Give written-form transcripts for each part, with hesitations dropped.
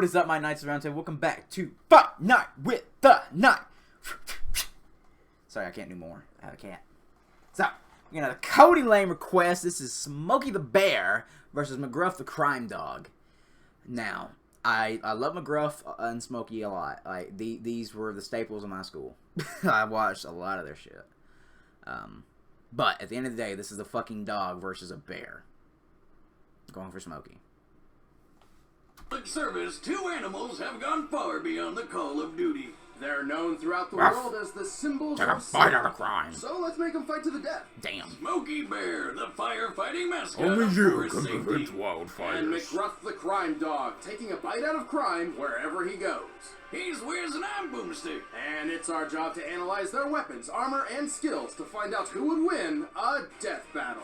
What is up, my Knights of the Round Table? Welcome back to Fight Night with the Knight. Sorry, I can't do more. I can't. So, the Cody Lane request. This is Smokey the Bear versus McGruff the Crime Dog. Now, I love McGruff and Smokey a lot. Like these were the staples of my school. I watched a lot of their shit. But at the end of the day, this is a fucking dog versus a bear. Going for Smokey. Public service, two animals have gone far beyond the call of duty. They're known throughout the world as the symbols of fight out of crime. So let's make them fight to the death. Damn. Smokey Bear, the firefighting mascot Only of you forest can safety. prevent wildfires. And McGruff the crime dog, taking a bite out of crime wherever he goes. He's Wiz and I'm Boomstick. And it's our job to analyze their weapons, armor, and skills to find out who would win a death battle.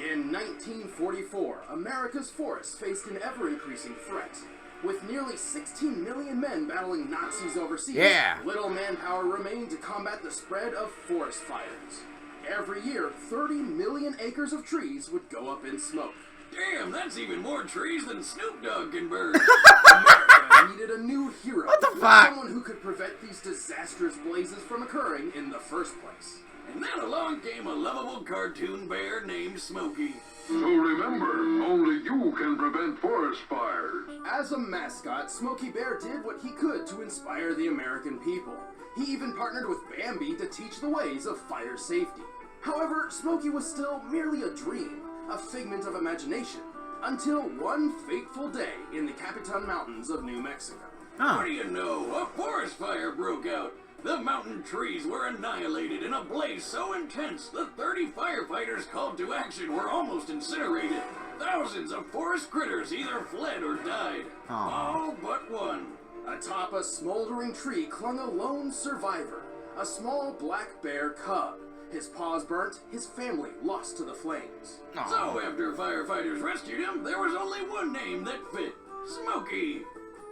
In 1944, America's forests faced an ever-increasing threat. With nearly 16 million men battling Nazis overseas, little manpower remained to combat the spread of forest fires. Every year, 30 million acres of trees would go up in smoke. Damn, that's even more trees than Snoop Dogg can burn. America needed a new hero. What the fuck? Someone who could prevent these disastrous blazes from occurring in the first place. And then along came a lovable cartoon bear named Smokey. So remember, only you can prevent forest fires. As a mascot, Smokey Bear did what he could to inspire the American people. He even partnered with Bambi to teach the ways of fire safety. However, Smokey was still merely a dream, a figment of imagination, until one fateful day in the Capitan Mountains of New Mexico. What do you know? A forest fire broke out. The mountain trees were annihilated in a blaze so intense the 30 firefighters called to action were almost incinerated. Thousands of forest critters either fled or died. All but one. Atop a smoldering tree clung a lone survivor, a small black bear cub. His paws burnt, his family lost to the flames. So after firefighters rescued him, there was only one name that fit. Smokey.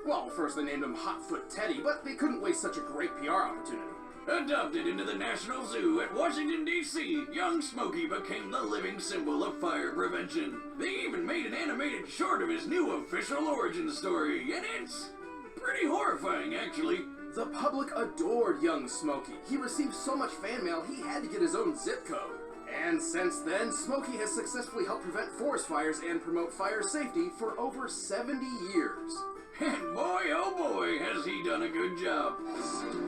Well, first they named him Hotfoot Teddy, but they couldn't waste such a great PR opportunity. Adopted into the National Zoo at Washington, D.C., young Smokey became the living symbol of fire prevention. They even made an animated short of his new official origin story, and it's pretty horrifying, actually. The public adored young Smokey. He received so much fan mail, he had to get his own zip code. And since then, Smokey has successfully helped prevent forest fires and promote fire safety for over 70 years. And boy, oh boy, has he done a good job.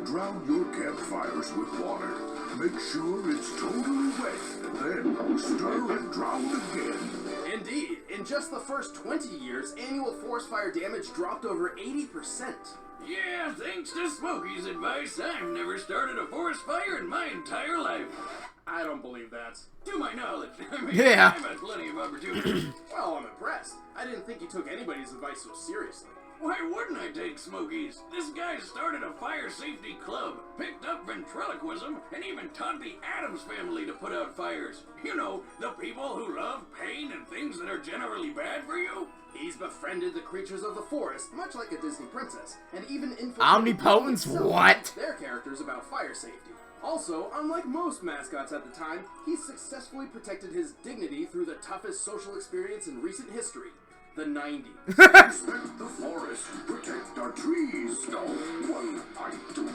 Drown your campfires with water. Make sure it's totally wet. Then stir and drown again. Indeed, in just the first 20 years, annual forest fire damage dropped over 80%. Yeah, thanks to Smokey's advice, I've never started a forest fire in my entire life. I don't believe that. To my knowledge. I mean, Yeah. I've had plenty of opportunities. Well, I'm impressed. I didn't think you took anybody's advice so seriously. Why wouldn't I take Smokey's? This guy started a fire safety club, picked up ventriloquism, and even taught the Addams family to put out fires. You know, the people who love pain and things that are generally bad for you. He's befriended the creatures of the forest, much like a Disney princess, and even infiltrated Omnipotence, what? their characters about fire safety. Also, unlike most mascots at the time, he successfully protected his dignity through the toughest social experience in recent history. The 90s. Respect the forest. Protect our trees. No, one I do.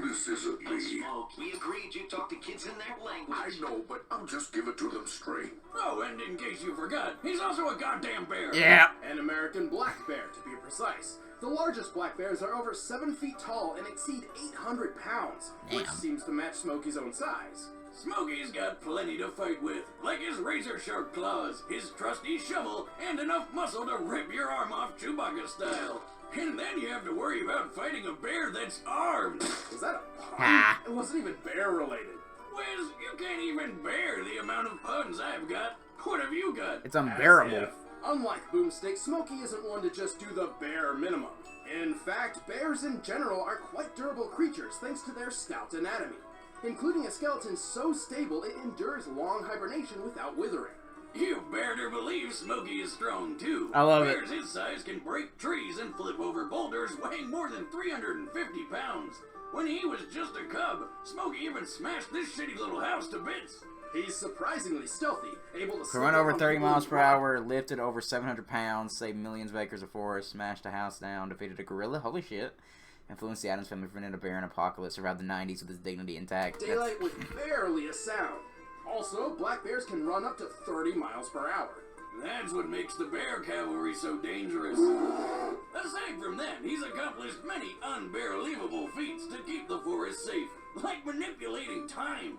This isn't me. Smoke, we agreed you talk to kids in their language. I know, but I'll just give it to them straight. Oh, and in case you forgot, he's also a goddamn bear. Yeah. An American black bear, to be precise. The largest black bears are over 7 feet tall and exceed 800 pounds, which seems to match Smokey's own size. Smokey's got plenty to fight with, like his razor-sharp claws, his trusty shovel, and enough muscle to rip your arm off Chewbacca style. And then you have to worry about fighting a bear that's armed. Is that a pun? It wasn't even bear-related. Wiz, you can't even bear the amount of puns I've got. What have you got? It's unbearable. As if. Unlike Boomstick, Smokey isn't one to just do the bare minimum. In fact, bears in general are quite durable creatures thanks to their stout anatomy, including a skeleton so stable it endures long hibernation without withering. You better believe Smokey is strong, too. I love it. Bears his size can break trees and flip over boulders weighing more than 350 pounds. When he was just a cub, Smokey even smashed this shitty little house to bits. He's surprisingly stealthy, able to Can run over 30 miles per hour, lifted over 700 pounds, saved millions of acres of forest, smashed a house down, defeated a gorilla, holy shit, influenced the Addams Family, prevented a bear and apocalypse, survived the 90s with his dignity intact. Daylight with barely a sound. Also, black bears can run up to 30 miles per hour. That's what makes the bear cavalry so dangerous. Aside from that, he's accomplished many unbelievable feats to keep the forest safe, like manipulating time.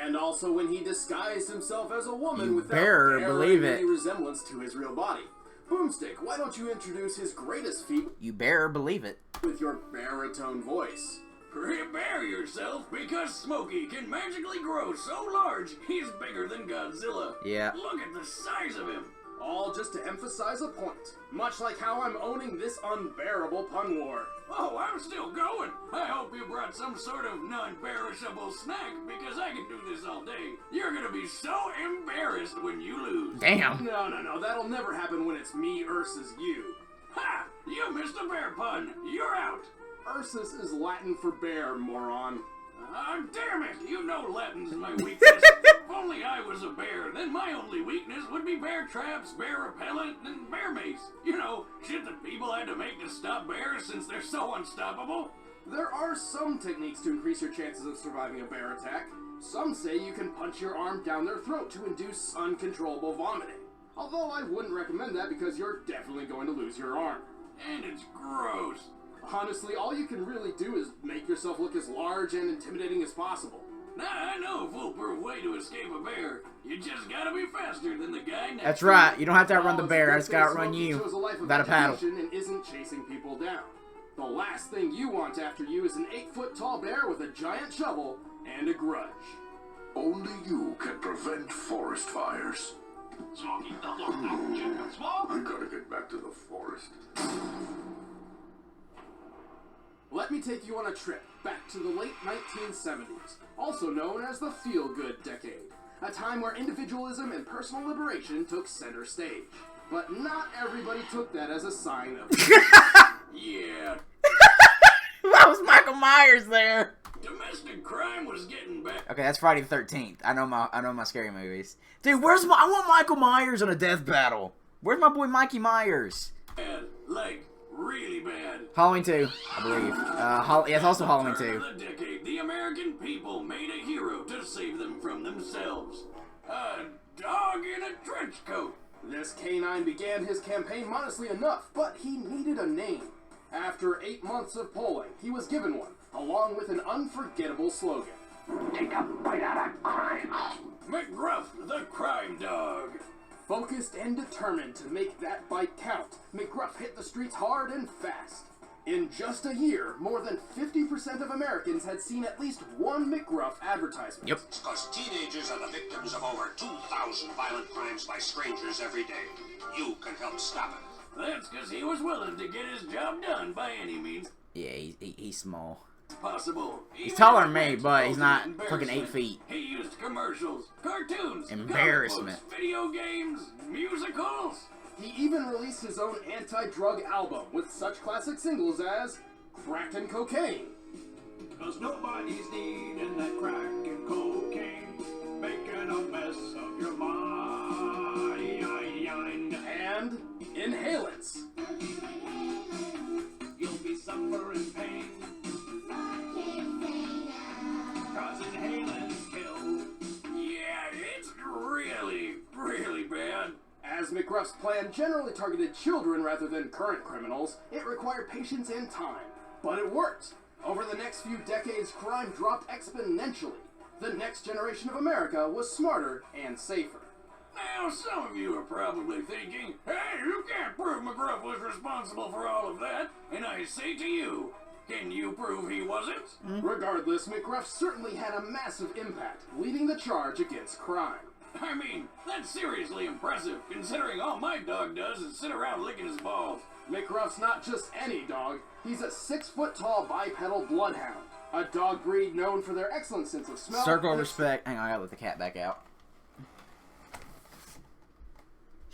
And also when he disguised himself as a woman without better believe it. any resemblance to his real body. Boomstick, why don't you introduce his greatest feat You better believe it. with your baritone voice? Prepare yourself, because Smokey can magically grow so large he's bigger than Godzilla. Yeah. Look at the size of him. All just to emphasize a point. Much like how I'm owning this unbearable pun war. Oh, I'm still going. I hope you brought some sort of non-perishable snack, because I can do this all day. You're gonna be so embarrassed when you lose. Damn. No, that'll never happen when it's me versus you. Ha! You missed a bear pun. You're out. Ursus is Latin for bear, moron. Ah, damn it! You know Latin's my weakness. If only I was a bear, then my only weakness would be bear traps, bear repellent, and bear mace. You know, shit that people had to make to stop bears since they're so unstoppable. There are some techniques to increase your chances of surviving a bear attack. Some say you can punch your arm down their throat to induce uncontrollable vomiting. Although I wouldn't recommend that because you're definitely going to lose your arm. And it's gross. Honestly, all you can really do is make yourself look as large and intimidating as possible. Now, I know a foolproof way to escape a bear. You just gotta be faster than the guy next That's to right. you. You don't have to outrun the Well, bear. I it's just a good gotta thing outrun Smokey you chose a life of without a paddle. education and isn't chasing people down. The last thing you want after you is an 8-foot-tall bear with a giant shovel and a grudge. Only you can prevent forest fires. Smokey, look, Smoke! I gotta get back to the forest. Let me take you on a trip back to the late 1970s, also known as the feel-good decade, a time where individualism and personal liberation took center stage. But not everybody took that as a sign of... Yeah, That was Michael Myers there. domestic crime was getting bad. Okay, that's Friday the 13th. I know my scary movies. Dude, I want Michael Myers on a death battle. Where's my boy Mikey Myers? Like, really bad. Halloween 2, I believe. Yeah, it's also Halloween 2. Turn of the decade, the American people made a hero to save them from themselves. A dog in a trench coat. This canine began his campaign modestly enough, but he needed a name. After 8 months of polling, he was given one, along with an unforgettable slogan. Take a bite out of crime. McGruff, the crime dog. Focused and determined to make that bite count, McGruff hit the streets hard and fast. In just a year, more than 50% of Americans had seen at least one McGruff advertisement. Yep. It's because teenagers are the victims of over 2,000 violent crimes by strangers every day. You can help stop it. That's because he was willing to get his job done by any means Yeah, he's small. possible. He's Even taller than if me, it's but he's not ultimate fucking 8 embarrassment. feet. He used commercials, cartoons, Embarrassment. comic books, video games, musicals. He even released his own anti-drug album with such classic singles as Crack and Cocaine, Cause nobody's needing that crack and cocaine, making a mess of your mind. and Inhalants. You'll be suffering pain. Cause inhalants kill. Yeah, it's really, really bad. As McGruff's plan generally targeted children rather than current criminals, it required patience and time. But it worked. Over the next few decades, crime dropped exponentially. The next generation of America was smarter and safer. Now, some of you are probably thinking, hey, you can't prove McGruff was responsible for all of that. And I say to you, can you prove he wasn't? Regardless, McGruff certainly had a massive impact, leading the charge against crime. I mean, that's seriously impressive, considering all my dog does is sit around licking his balls. McGruff's not just any dog, he's a 6-foot-tall bipedal bloodhound, a dog breed known for their excellent sense of smell. Circle of and respect. Hang on, I gotta let the cat back out.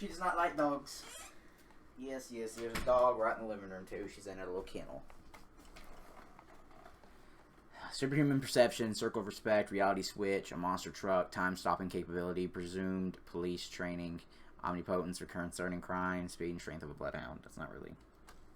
She does not like dogs. Yes, there's a dog right in the living room too. She's in a little kennel. Superhuman perception, circle of respect, reality switch, a monster truck, time-stopping capability, presumed police training, omnipotence, recurrent starting crime, speed and strength of a bloodhound. That's not really...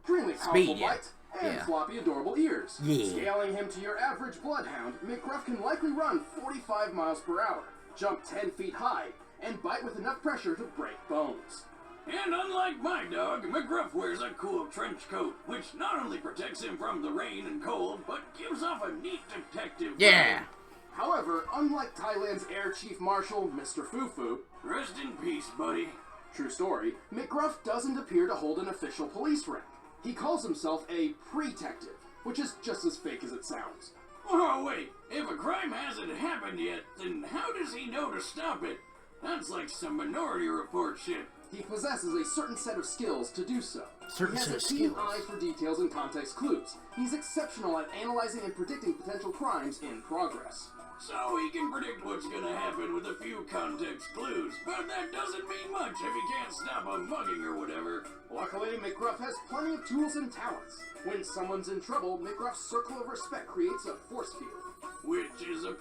Extremely powerful Speed, yeah. bite, and Yeah. floppy, adorable ears. Yeah. Scaling him to your average bloodhound, McGruff can likely run 45 miles per hour, jump 10 feet high, and bite with enough pressure to break bones. And unlike my dog, McGruff wears a cool trench coat, which not only protects him from the rain and cold, but gives off a neat detective Yeah! vibe. However, unlike Thailand's Air Chief Marshal, Mr. Fufu, Rest in peace, buddy. true story, McGruff doesn't appear to hold an official police rank. He calls himself a pre-tective, which is just as fake as it sounds. Oh, wait. If a crime hasn't happened yet, then how does he know to stop it? That's like some Minority Report shit. He possesses a certain set of skills to do so. Certain he has set a of keen skills. eye for details and context clues. He's exceptional at analyzing and predicting potential crimes in progress. So he can predict what's gonna happen with a few context clues, but that doesn't mean much if he can't stop a mugging or whatever. Luckily, McGruff has plenty of tools and talents. When someone's in trouble, McGruff's circle of respect creates a force field. Which is a...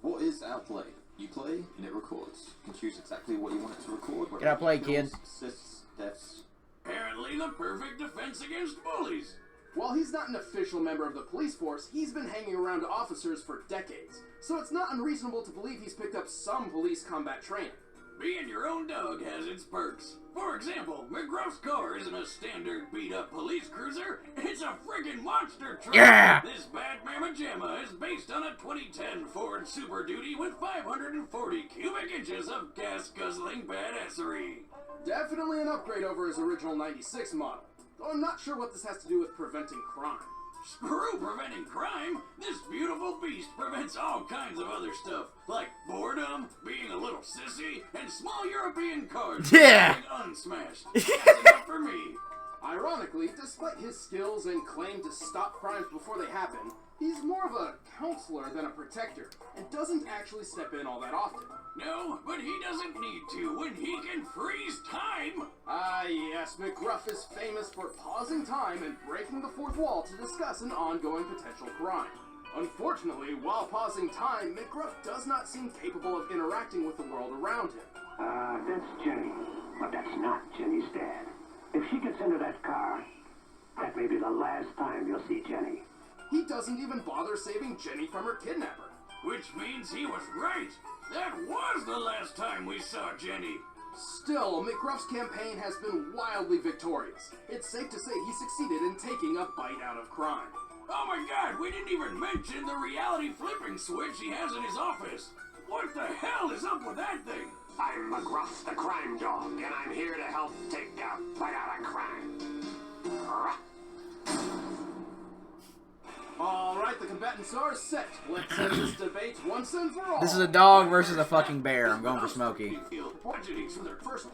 What is outplay? You play and it records. You can choose exactly what you want it to record. Get outplayed, kid. Assists, deaths. apparently the perfect defense against bullies. While he's not an official member of the police force, he's been hanging around officers for decades, so it's not unreasonable to believe he's picked up some police combat training. Being your own dog has its perks. For example, McGruff's car isn't a standard beat-up police cruiser, it's a friggin' monster truck! Yeah! This bad mamma jamma is based on a 2010 Ford Super Duty with 540 cubic inches of gas-guzzling badassery. Definitely an upgrade over his original 96 model, though I'm not sure what this has to do with preventing crime. Screw preventing crime! This beautiful beast prevents all kinds of other stuff, like boredom, being a little sissy, and small European cars Yeah. being unsmashed. That's enough for me. Ironically, despite his skills and claim to stop crimes before they happen, he's more of a counselor than a protector, and doesn't actually step in all that often. No, but he doesn't need to when he can freeze time. Ah, yes, McGruff is famous for pausing time and breaking the fourth wall to discuss an ongoing potential crime. Unfortunately, while pausing time, McGruff does not seem capable of interacting with the world around him. That's Jenny. But that's not Jenny's dad. If she gets into that car, that may be the last time you'll see Jenny. He doesn't even bother saving Jenny from her kidnapper. Which means he was right. That was the last time we saw Jenny. Still, McGruff's campaign has been wildly victorious. It's safe to say he succeeded in taking a bite out of crime. Oh my god, we didn't even mention the reality flipping switch he has in his office. What the hell is up with that thing? I'm McGruff the crime dog, and I'm here to help take a bite out of crime. Alright, the combatants are set. Let's end this debate once and for all. This is a dog versus a fucking bear. I'm going for Smokey. Budgeting for their first...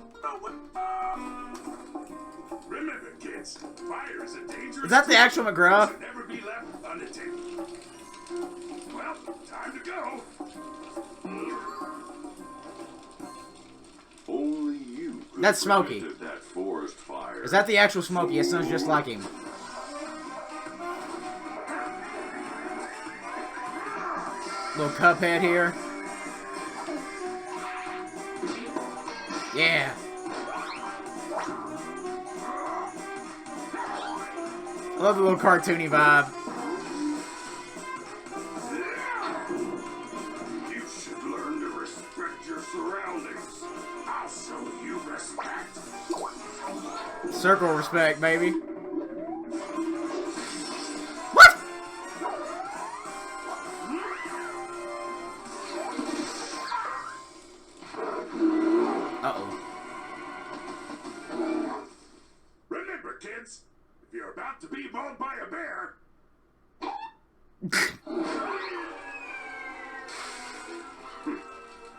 Remember, kids, fire is a dangerous... Is that the actual McGruff? should never be left unattended. Well, time to go. Only you could That's have Smokey. prevented that forest fire. Is that the actual Smokey? It sounds just like him. Little Cuphead here. Yeah. I love the little cartoony vibe. You should learn to respect your surroundings. I'll show you respect. Circle respect, baby. What? Uh-oh. Remember, kids, if you're about to be mauled by a bear,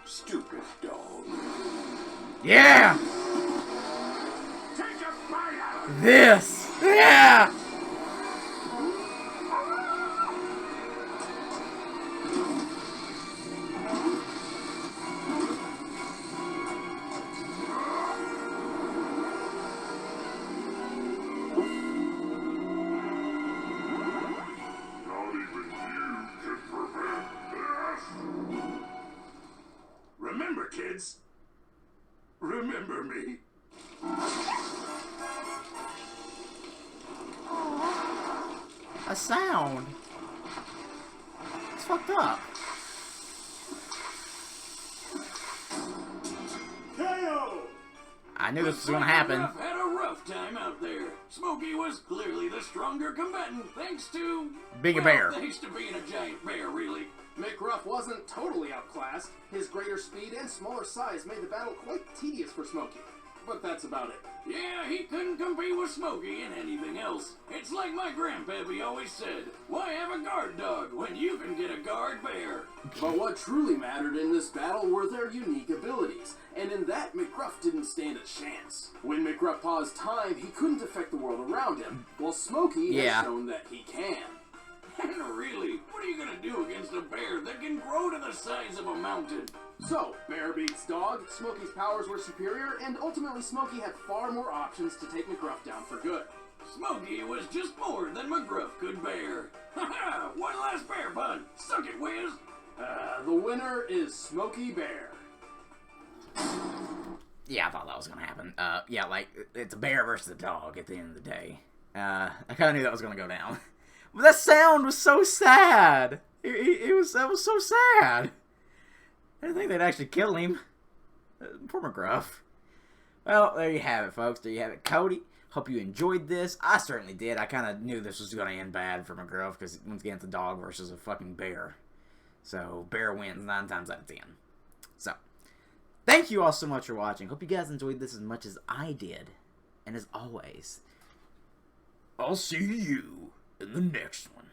Stupid dog. Yeah! take a bite out of it. This! Yeah! Not even you can a sound. It's fucked up. I knew this was gonna happen. McGruff had a rough time out there. Smokey was clearly the stronger combatant, thanks to... being a bear. Thanks to being a giant bear, really. McGruff wasn't totally outclassed. His greater speed and smaller size made the battle quite tedious for Smokey. But that's about it. Yeah, he couldn't compete with Smokey in anything else. It's like my grandpappy always said, why have a guard dog when you can get a guard bear? But what truly mattered in this battle were their unique abilities, and in that, McGruff didn't stand a chance. When McGruff paused time, he couldn't affect the world around him, while Smokey has shown that he can. And really, what are you gonna do against a bear that can grow to the size of a mountain? So, bear beats dog, Smokey's powers were superior, and ultimately Smokey had far more options to take McGruff down for good. Smokey was just more than McGruff could bear. Haha, one last bear pun. Suck it, Wiz. The winner is Smokey Bear. Yeah, I thought that was gonna happen. Yeah, like, it's a bear versus a dog at the end of the day. I kinda knew that was gonna go down. But that sound was so sad. That was so sad. I didn't think they'd actually kill him. Poor McGruff. Well, there you have it, folks. There you have it, Cody. Hope you enjoyed this. I certainly did. I kind of knew this was going to end bad for McGruff because, once again, it's a dog versus a fucking bear. So, bear wins 9 times out of 10. So, thank you all so much for watching. Hope you guys enjoyed this as much as I did. And as always, I'll see you in the next one.